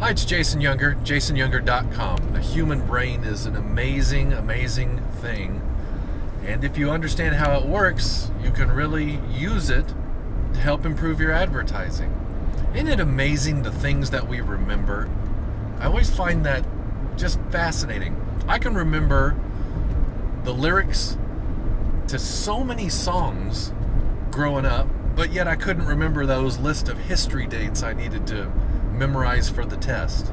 Hi, it's Jason Younger, jasonyounger.com. The human brain is an amazing, amazing thing. And if you understand how it works, you can really use it to help improve your advertising. Isn't it amazing the things that we remember? I always find that just fascinating. I can remember the lyrics to so many songs growing up, but yet I couldn't remember those list of history dates I needed to memorize for the test.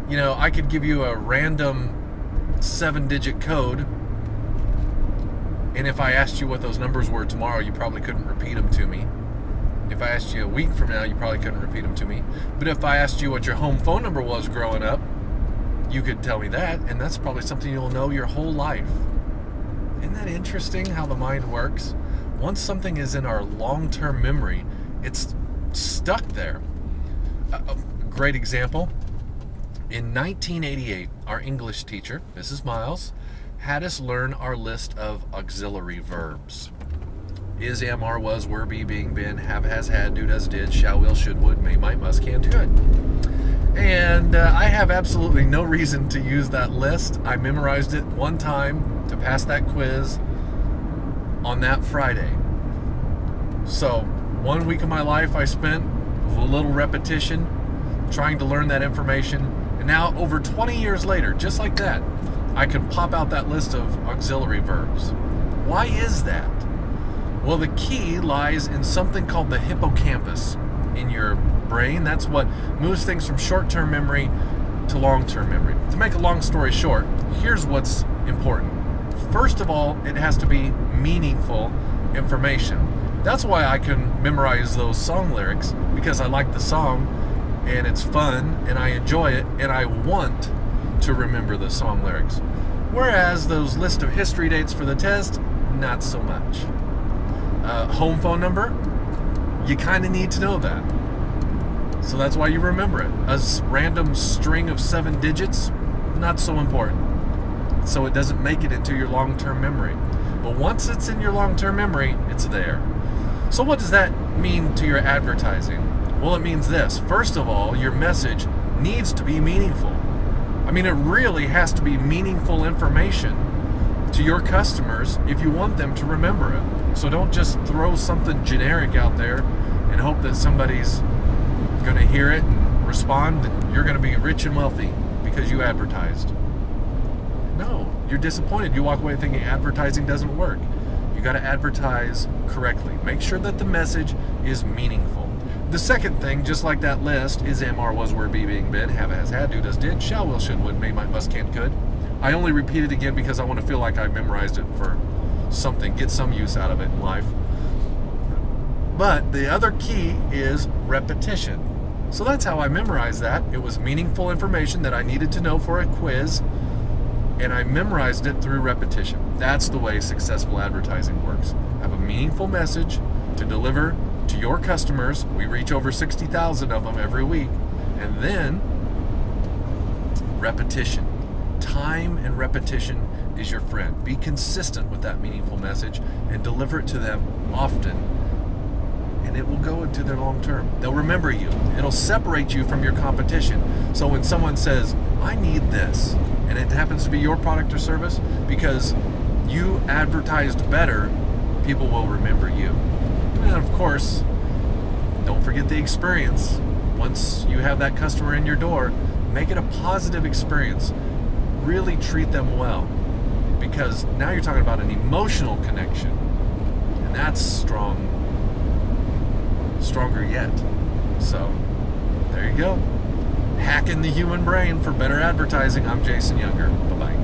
You know, I could give you a random 7-digit code, and if I asked you what those numbers were tomorrow, you probably couldn't repeat them to me. If I asked you a week from now, you probably couldn't repeat them to me. But if I asked you what your home phone number was growing up, you could tell me that, and that's probably something you'll know your whole life. Isn't that interesting how the mind works? Once something is in our long-term memory, it's stuck there. A great example, in 1988, our English teacher, Mrs. Miles, had us learn our list of auxiliary verbs. Is, am, are, was, were, be, being, been, have, has, had, do, does, did, shall, will, should, would, may, might, must, can, could. And I have absolutely no reason to use that list. I memorized it one time to pass that quiz on that Friday. So 1 week of my life I spent with a little repetition trying to learn that information. And now over 20 years later, just like that, I can pop out that list of auxiliary verbs. Why is that? Well, the key lies in something called the hippocampus in your brain. That's what moves things from short-term memory to long-term memory. To make a long story short, here's what's important. First of all, it has to be meaningful information. That's why I can memorize those song lyrics, because I like the song and it's fun and I enjoy it and I want to remember the song lyrics. Whereas those list of history dates for the test, not so much. Home phone number, you kind of need to know that. So that's why you remember it. A random string of 7 digits, not so important. So it doesn't make it into your long-term memory. But once it's in your long-term memory, it's there. So what does that mean to your advertising? Well, it means this. First of all, your message needs to be meaningful. I mean, it really has to be meaningful information to your customers if you want them to remember it. So don't just throw something generic out there and hope that somebody's going to hear it and respond and you're going to be rich and wealthy because you advertised. No, you're disappointed. You walk away thinking advertising doesn't work. You got to advertise correctly. Make sure that the message is meaningful. The second thing, just like that list, is, am, are, was, were, be, being, been, have, has, had, do, does, did, shall, will, should, would, may, might, must, can, could. I only repeat it again because I want to feel like I memorized it for something, get some use out of it in life. But the other key is repetition. So that's how I memorized that. It was meaningful information that I needed to know for a quiz, and I memorized it through repetition. That's the way successful advertising works. Have a meaningful message to deliver to your customers. We reach over 60,000 of them every week. And then repetition. Time and repetition is your friend. Be consistent with that meaningful message and deliver it to them often, and it will go into their long term. They'll remember you. It'll separate you from your competition. So when someone says, I need this, and it happens to be your product or service, because you advertised better, people will remember you. And of course, don't forget the experience. Once you have that customer in your door, make it a positive experience. Really treat them well, because now you're talking about an emotional connection, and that's stronger yet. So there you go. Hacking the human brain for better advertising. I'm Jason Younger. Bye-bye.